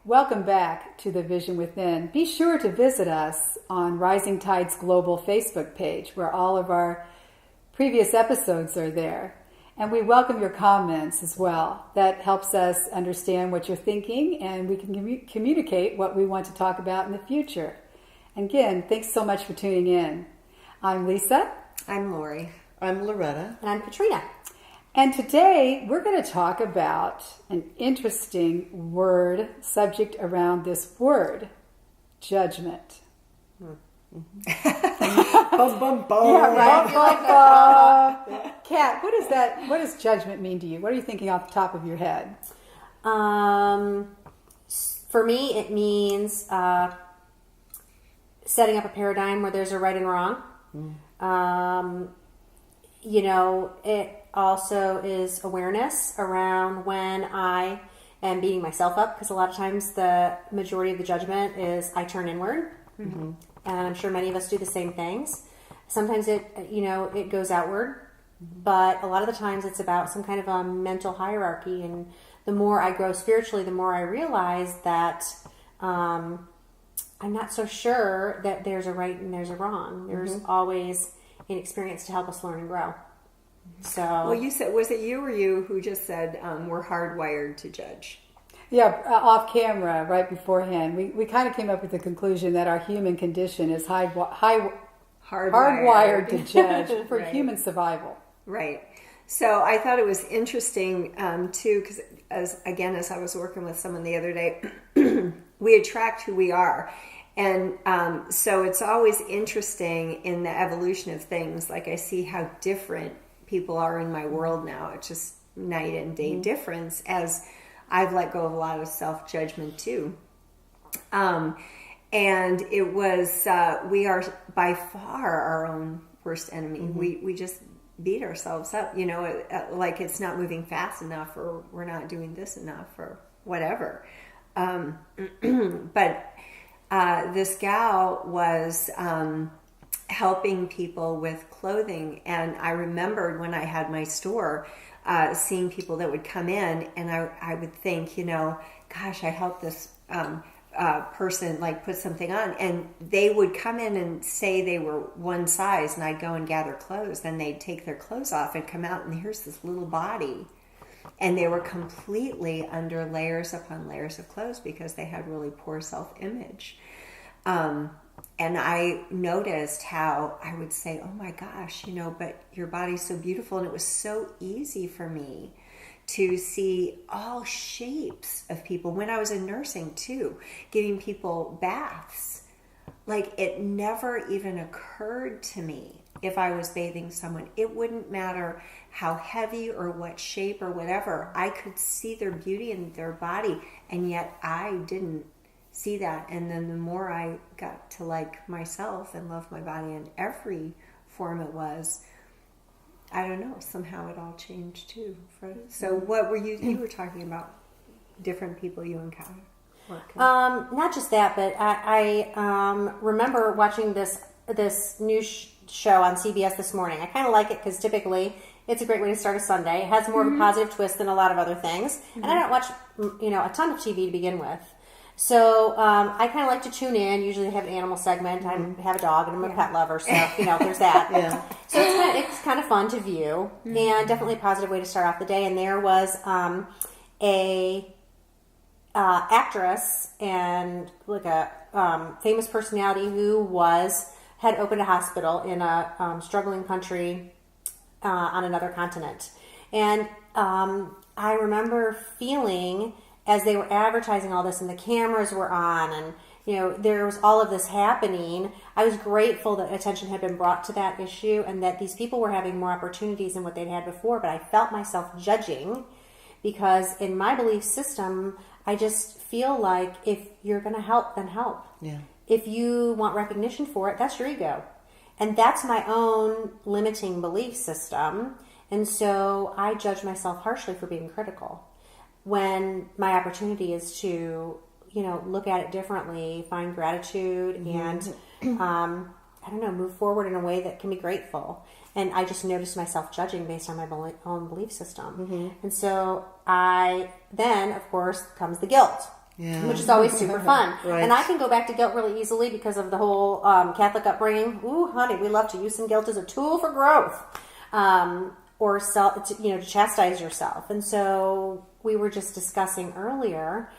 Welcome back to The Vision Within. Be sure to visit us on Rising Tides Global Facebook page, where all of our previous episodes are there. And we welcome your comments as well. That helps us understand what you're thinking, and we can communicate what we want to talk about in the future. And again, thanks so much for tuning in. I'm Lisa. I'm Lori. I'm Loretta. And I'm Katrina. And today we're going to talk about an interesting word, subject around this word, judgment. Bum, bum, bum. Yeah, right. Kat, what does judgment mean to you? What are you thinking off the top of your head? For me, it means setting up a paradigm where there's a right and wrong. It also is awareness around when I am beating myself up, because a lot of times the majority of the judgment is I turn inward. Mm-hmm. And I'm sure many of us do the same things. Sometimes it goes outward, but a lot of the times it's about some kind of a mental hierarchy. And the more I grow spiritually, the more I realize that I'm not so sure that there's a right and there's a wrong. There's always an experience to help us learn and grow. So, well, you said, was it you or you who just said we're hardwired to judge? Yeah, off camera, right beforehand, we kind of came up with the conclusion that our human condition is hardwired to judge for right. Human survival. Right. So I thought it was interesting too, because as I was working with someone the other day, we attract who we are. And so it's always interesting in the evolution of things. Like I see how different people are in my world now. It's just night and day difference as I've let go of a lot of self-judgment too. And it was, we are by far our own worst enemy. We just beat ourselves up, like it's not moving fast enough, or we're not doing this enough, or whatever. But this gal was helping people with clothing, and I remembered when I had my store, seeing people that would come in, and I would think, gosh, I helped this person like put something on, and they would come in and say they were one size, and I'd go and gather clothes, then they'd take their clothes off and come out, and here's this little body, and they were completely under layers upon layers of clothes because they had really poor self-image. And I noticed how I would say, oh my gosh, but your body's so beautiful. And it was so easy for me to see all shapes of people when I was in nursing too, giving people baths. Like it never even occurred to me if I was bathing someone, it wouldn't matter how heavy or what shape or whatever. I could see their beauty in their body, and yet I didn't see that. And then the more I got to like myself and love my body in every form it was, I don't know, somehow it all changed too. So what were you were talking about different people you encountered? Not just that, but I remember watching this news show on CBS this morning. I kind of like it because typically it's a great way to start a Sunday. It has more of a positive twist than a lot of other things. And I don't watch, a ton of TV to begin with. So I kind of like to tune in. Usually I have an animal segment. I have a dog and I'm a pet lover, so there's that. Yeah. So it's kind of fun to view, and definitely a positive way to start off the day. And there was a actress and like a famous personality who had opened a hospital in a struggling country on another continent, and I remember feeling, as they were advertising all this and the cameras were on and, there was all of this happening, I was grateful that attention had been brought to that issue and that these people were having more opportunities than what they'd had before. But I felt myself judging because in my belief system, I just feel like if you're going to help, then help. Yeah. If you want recognition for it, that's your ego. And that's my own limiting belief system. And so I judge myself harshly for being critical, when my opportunity is to, look at it differently, find gratitude, and, move forward in a way that can be grateful. And I just noticed myself judging based on my own belief system. And so then, of course, comes the guilt. which is always super fun. Right. And I can go back to guilt really easily because of the whole Catholic upbringing. Ooh, honey, we love to use some guilt as a tool for growth, or to chastise yourself. And so we were just discussing earlier,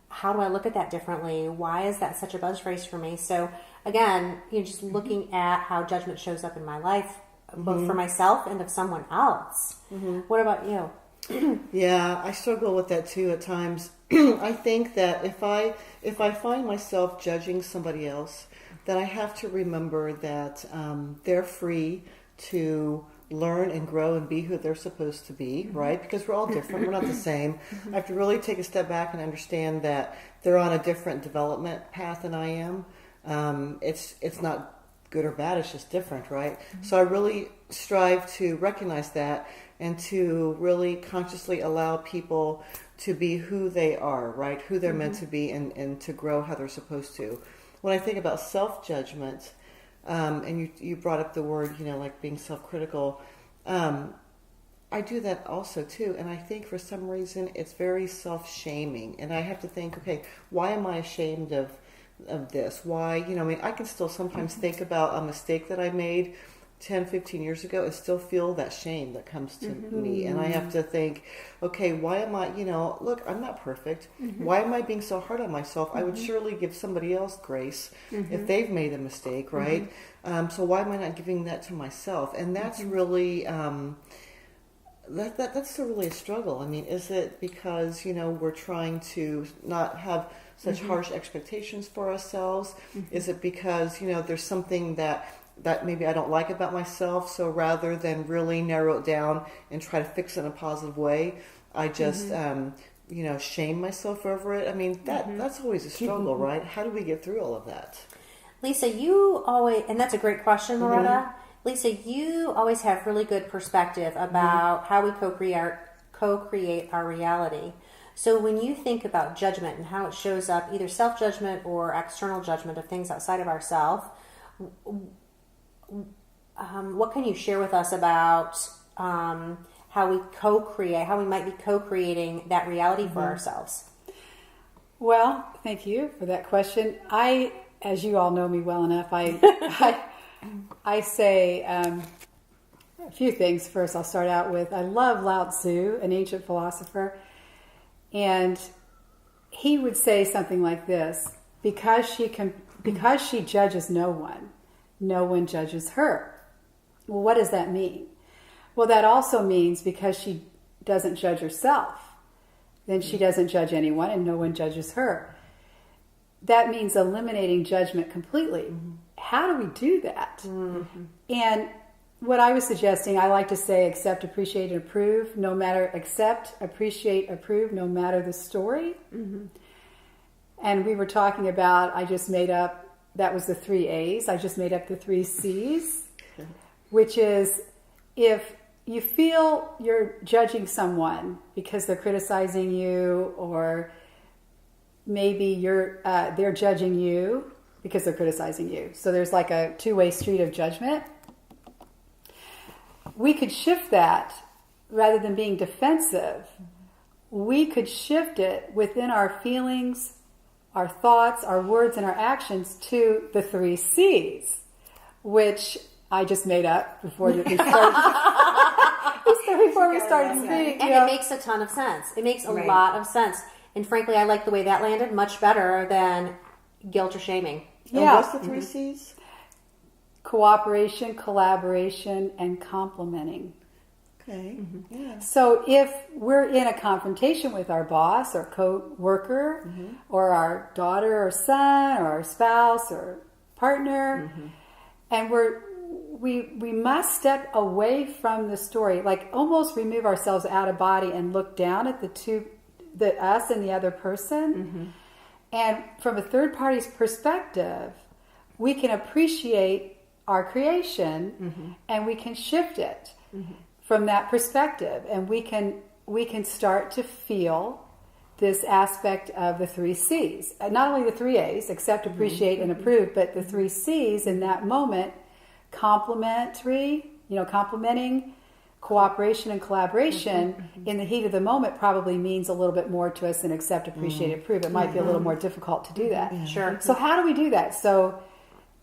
how do I look at that differently? Why is that such a buzz phrase for me? So again, just looking at how judgment shows up in my life, both for myself and of someone else. What about you? Yeah, I struggle with that too at times. I think that if I find myself judging somebody else, then I have to remember that they're free to learn and grow and be who they're supposed to be, right? Because we're all different. We're not the same. I have to really take a step back and understand that they're on a different development path than I am. It's not good or bad. It's just different, right? So I really strive to recognize that and to really consciously allow people to be who they are, right? Who they're meant to be and to grow how they're supposed to. When I think about self-judgment, and you brought up the word, like being self-critical, I do that also too. And I think for some reason it's very self-shaming. And I have to think, okay, why am I ashamed of this? Why, I can still sometimes think about a mistake that I made 10, 15 years ago and still feel that shame that comes to me. And I have to think, okay, why am I, look, I'm not perfect. Why am I being so hard on myself? I would surely give somebody else grace if they've made a mistake, right? So why am I not giving that to myself? And that's really, that's really a struggle. I mean, is it because, we're trying to not have such harsh expectations for ourselves? Is it because, there's something that maybe I don't like about myself, so rather than really narrow it down and try to fix it in a positive way, I just, shame myself over it? I mean, that's always a struggle, right? How do we get through all of that? Lisa, you always, and that's a great question, Loretta. Lisa, you always have really good perspective about how we co-create our reality. So when you think about judgment and how it shows up, either self-judgment or external judgment of things outside of ourselves, what can you share with us about how we might be co-creating that reality for ourselves? Well, thank you for that question. As you all know me well enough, I say a few things. First, I'll start out with, I love Lao Tzu, an ancient philosopher, and he would say something like this: because she judges no one judges her. Well, what does that mean? Well, that also means because she doesn't judge herself, then she doesn't judge anyone and no one judges her. That means eliminating judgment completely. How do we do that? And what I was suggesting, I like to say accept, appreciate, and approve, accept, appreciate, approve, no matter the story. And we were talking about, I just made up, that was the 3 A's. I just made up the 3 C's, which is if you feel you're judging someone because they're criticizing you, or maybe they're judging you because they're criticizing you. So there's like a two-way street of judgment. We could shift that rather than being defensive. We could shift it within our feelings, our thoughts, our words, and our actions to the 3 C's, which I just made up before we started speaking. And it makes a ton of sense. It makes a lot of sense. And frankly, I like the way that landed much better than guilt or shaming. And what's the 3 C's? Cooperation, collaboration, and complimenting. Okay. Yeah. So if we're in a confrontation with our boss or co-worker or our daughter or son or our spouse or partner, and we must step away from the story, like almost remove ourselves out of body and look down at the us and the other person. And from a third party's perspective, we can appreciate our creation and we can shift it from that perspective, and we can start to feel this aspect of the 3 C's. Not only the 3 A's, accept, appreciate, and approve, but the 3 C's in that moment: complimenting, cooperation and collaboration in the heat of the moment probably means a little bit more to us than accept, appreciate, approve. It might be a little more difficult to do that. Sure. So how do we do that? So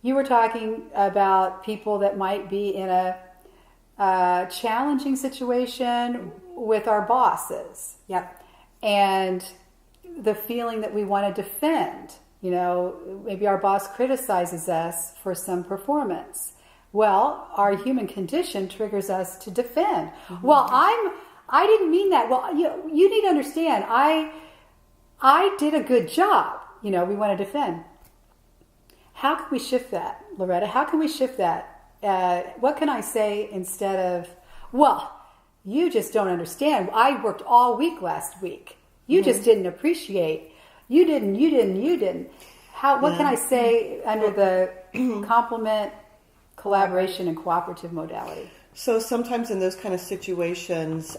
you were talking about people that might be in a challenging situation with our bosses. Yep. And the feeling that we want to defend. Maybe our boss criticizes us for some performance. Well, our human condition triggers us to defend. Well, I didn't mean that. Well, you need to understand, I did a good job. We want to defend. How can we shift that, Loretta? How can we shift that? What can I say instead of, well, you just don't understand. I worked all week last week. You just didn't appreciate. You didn't. What can I say under the compliment, collaboration, and cooperative modality? So sometimes in those kind of situations,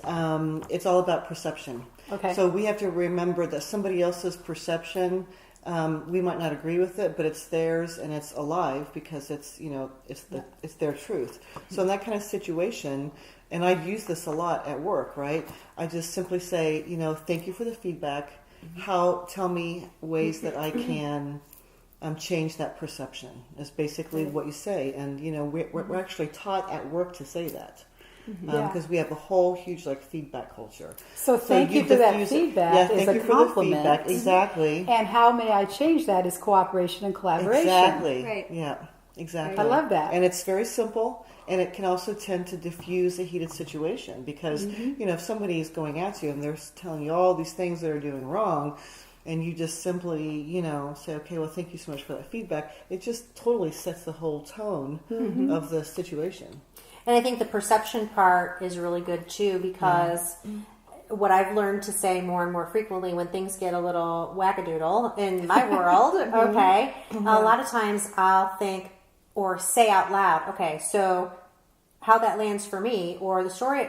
it's all about perception. Okay. So we have to remember that somebody else's perception, we might not agree with it, but it's theirs and it's alive because it's it's their truth. So in that kind of situation, and I use this a lot at work, right? I just simply say, thank you for the feedback. Tell me ways that I can change that perception. Is basically what you say, and we're actually taught at work to say that because we have a whole huge feedback culture. So thank you for that feedback. Yeah, is thank a you for compliment. the feedback. Exactly. And how may I change that is cooperation and collaboration. Exactly. Right. Yeah. Exactly. I love that. And it's very simple, and it can also tend to diffuse a heated situation because if somebody is going at you and they're telling you all these things that are doing wrong, and you just simply, say, okay, well, thank you so much for that feedback, it just totally sets the whole tone of the situation. And I think the perception part is really good too, because what I've learned to say more and more frequently when things get a little wackadoodle in my world, okay, a lot of times I'll think or say out loud, okay, so how that lands for me, or the story,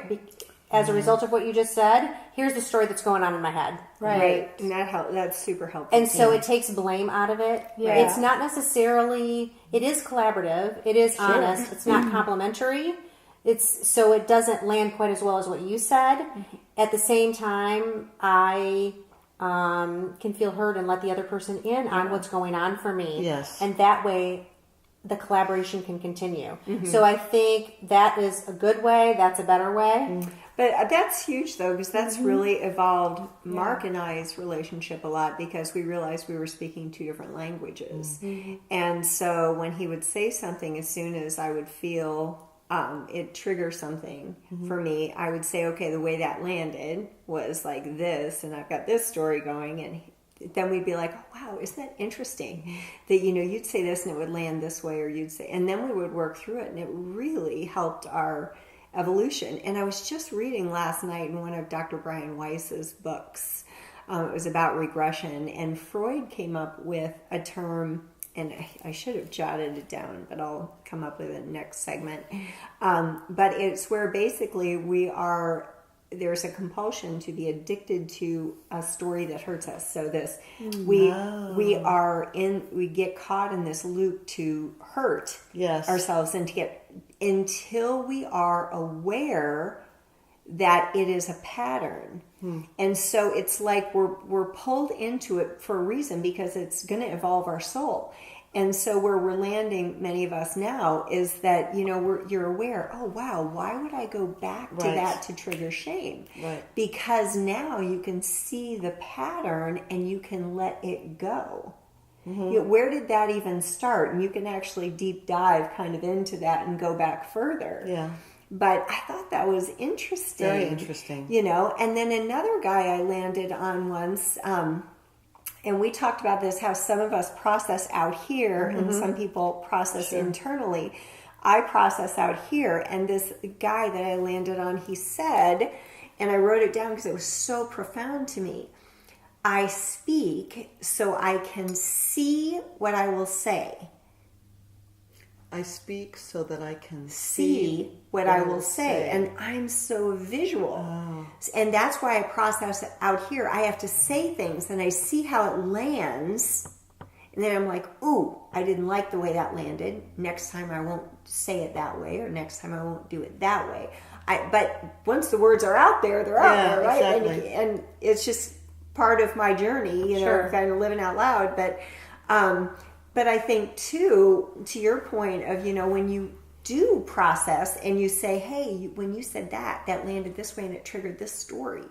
as a result of what you just said, here's the story that's going on in my head. Right. And that's super helpful. And so it takes blame out of it. Yeah. It's not necessarily, it is collaborative, it is honest, it's not complimentary. So it doesn't land quite as well as what you said. At the same time, I can feel heard and let the other person in on what's going on for me. Yes. And that way, the collaboration can continue. So I think that is a good way. That's a better way. But that's huge, though, because that's really evolved Mark and I's relationship a lot, because we realized we were speaking two different languages. And so when he would say something, as soon as I would feel it trigger something for me, I would say, okay, the way that landed was like this, and I've got this story going, and then we'd be like, oh, wow, isn't that interesting that, you'd say this and it would land this way, or you'd say, and then we would work through it, and it really helped our evolution. And I was just reading last night in one of Dr. Brian Weiss's books. It was about regression, and Freud came up with a term, and I should have jotted it down, but I'll come up with it next segment. But it's where basically there's a compulsion to be addicted to a story that hurts us. So we get caught in this loop to hurt ourselves, and until we are aware that it is a pattern. And so it's like we're pulled into it for a reason, because it's going to evolve our soul. And so where we're landing, many of us now, is that, you're aware, oh, wow, why would I go back to that to trigger shame? Right. Because now you can see the pattern and you can let it go. Where did that even start? And you can actually deep dive kind of into that and go back further. Yeah. But I thought that was interesting. Very interesting. And then another guy I landed on once, and we talked about this, how some of us process out here and some people process internally. I process out here, and this guy that I landed on, he said, and I wrote it down because it was so profound to me, I speak so I can see what I will say. I speak so that I can see what I will say. And I'm so visual. And that's why I process out here. I have to say things, and I see how it lands, And then I'm like, ooh, I didn't like the way that landed. Next time I won't say it that way, or next time I won't do it that way. But once the words are out there, they're out there, right? Exactly. And it's just part of my journey, you know, Sure. kind of living out loud. But I think too, to your point of, you know, when you do process and you say, hey, when you said that landed this way and it triggered this story,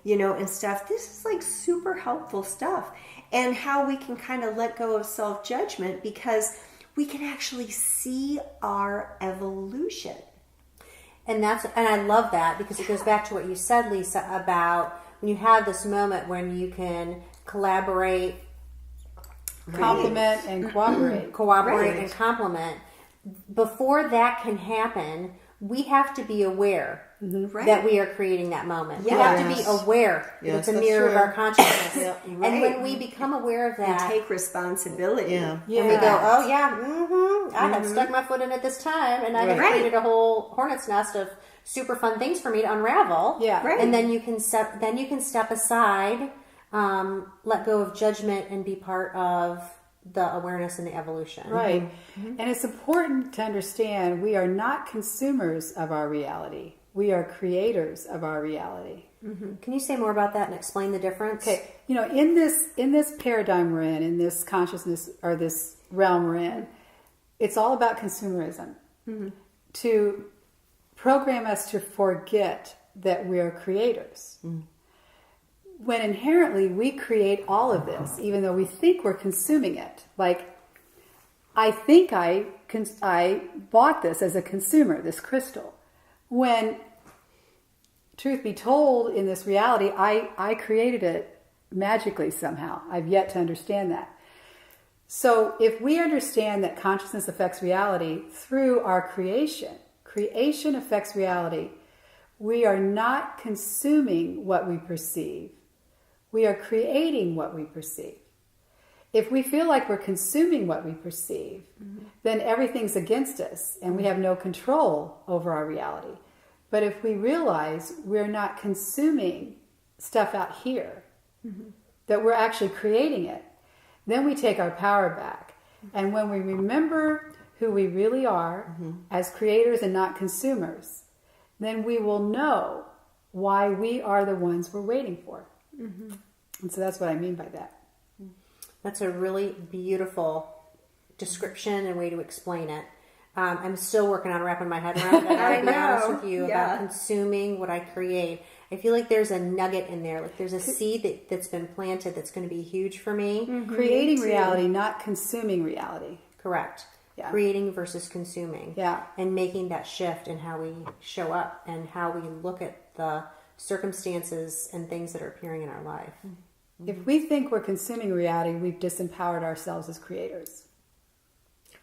you know, and stuff. This is like super helpful stuff. And how we can kind of let go of self-judgment because we can actually see our evolution. And I love that because it goes back to what you said, Lisa, about when you have this moment when you can collaborate, Compliment and cooperate. Right. and compliment. Before that can happen, we have to be aware Right. that we are creating that moment. We Yes. have to be aware that Yes, it's a that's mirror of true. our consciousness. Yeah. And Right. when we become aware of And that, take responsibility. Yeah. Yeah. and we go, oh yeah, I have stuck my foot in it this time, and I have Right. created a whole hornet's nest of super fun things for me to unravel. Yeah. Right. And then you can step aside, let go of judgment, and be part of the awareness and the evolution. Right. And it's important to understand we are not consumers of our reality. We are creators of our reality. Can you say more about that and explain the difference? Okay, you know, in this paradigm we're in this consciousness or this realm we're in, it's all about consumerism. To program us to forget that we are creators. When inherently we create all of this, even though we think we're consuming it. Like, I think I bought this as a consumer, this crystal. When, truth be told, in this reality, I created it magically somehow. I've yet to understand that. So if we understand that consciousness affects reality through our creation affects reality, we are not consuming what we perceive. We are creating what we perceive. If we feel like we're consuming what we perceive, then everything's against us and we have no control over our reality. But if we realize we're not consuming stuff out here, that we're actually creating it, then we take our power back. And when we remember who we really are as creators and not consumers, then we will know why we are the ones we're waiting for. And so that's what I mean by that. That's a really beautiful description and way to explain it. I'm still working on wrapping my head around it. I'll be honest with you about consuming what I create. I feel like there's a nugget in there. Like there's a seed that's been planted that's going to be huge for me. Creating reality, not consuming reality. Correct. Yeah. Creating versus consuming. Yeah. And making that shift in how we show up and how we look at the circumstances and things that are appearing in our life. If we think we're consuming reality, we've disempowered ourselves as creators.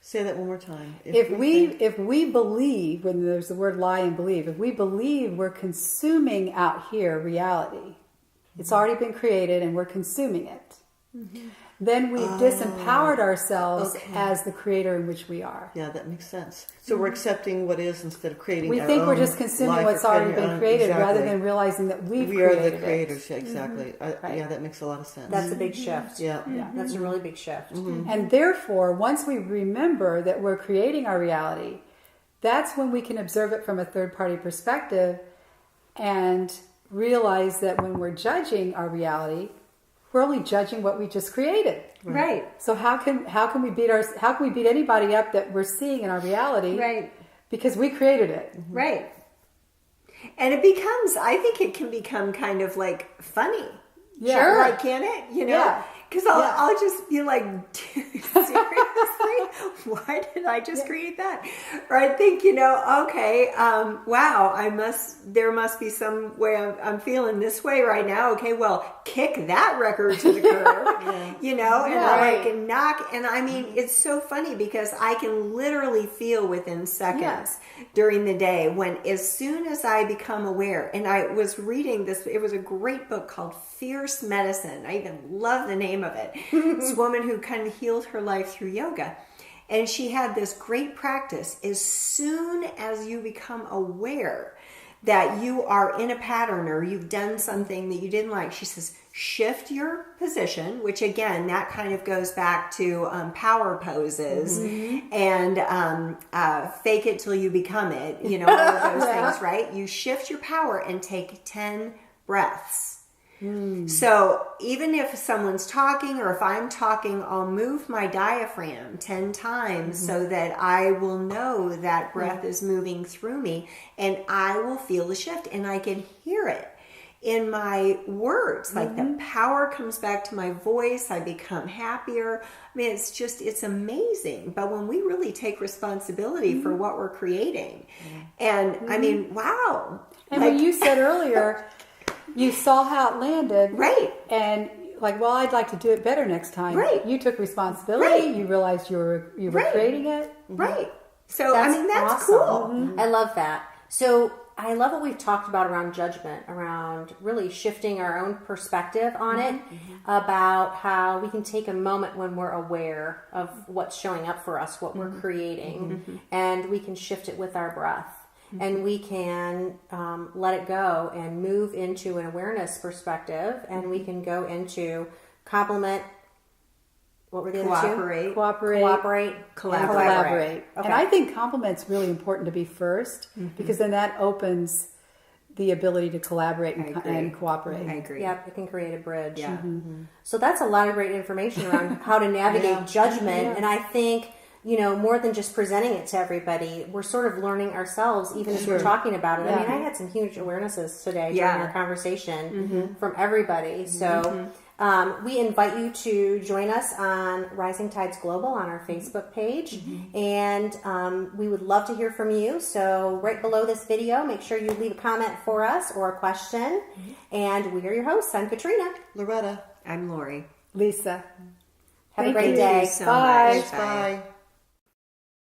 Say that one more time. If we believe, when there's the word lie and believe, if we believe we're consuming out here reality, it's already been created and we're consuming it, then we've disempowered ourselves as the creator in which we are. Yeah, that makes sense. So we're accepting what is instead of creating. We our think we're own just consuming life what's or already creating our been own- created exactly. rather than realizing that we've we are created the creators. Yeah, exactly. Yeah, that makes a lot of sense. That's a big shift. yeah. That's a really big shift. And therefore, once we remember that we're creating our reality, that's when we can observe it from a third-party perspective and realize that when we're judging our reality, we're only judging what we just created. Right. So how can we beat anybody up that we're seeing in our reality? Right. Because we created it. Right. And I think it can become kind of like funny. Yeah. Sure. Like, can it? You know? Yeah. Because I'll just be like, seriously? Why did I just create that? Or I think, okay, wow, there must be some way I'm feeling this way right now. Okay, well, kick that record to the curb, and I can knock. And I mean, it's so funny because I can literally feel within seconds during the day when, as soon as I become aware, and I was reading this, it was a great book called Fierce Medicine. I even love the name of it. This woman who kind of healed her life through yoga. And she had this great practice. As soon as you become aware that you are in a pattern or you've done something that you didn't like, she says, shift your position, which again, that kind of goes back to power poses and fake it till you become it, you know, all of those things, right? You shift your power and take 10 breaths. So even if someone's talking or if I'm talking, I'll move my diaphragm 10 times so that I will know that breath is moving through me and I will feel the shift and I can hear it in my words. Like the power comes back to my voice. I become happier. I mean, it's amazing. But when we really take responsibility for what we're creating, and I mean, wow. And when you said earlier, you saw how it landed. Right. And like, well, I'd like to do it better next time. Right. You took responsibility. Right. You realized you were Right. creating it. Right. So, that's awesome. cool. I love that. So I love what we've talked about around judgment, around really shifting our own perspective on it, about how we can take a moment when we're aware of what's showing up for us, what we're creating, and we can shift it with our breath. And we can let it go and move into an awareness perspective, and we can go into compliment. What were the other two? Cooperate. Collaborate. Okay. And I think compliment's really important to be first because then that opens the ability to collaborate and cooperate. I agree. Yep, it can create a bridge. Yeah. So that's a lot of great information around how to navigate judgment. And I think, you know, more than just presenting it to everybody, we're sort of learning ourselves, even as we're talking about it. I mean, I had some huge awarenesses today during our conversation from everybody. So we invite you to join us on Rising Tides Global on our Facebook page. And we would love to hear from you. So right below this video, make sure you leave a comment for us or a question. And we are your hosts. I'm Katrina. Loretta. I'm Lori. Lisa. Have a Thank great you. day. Thank you so Bye. much. Bye.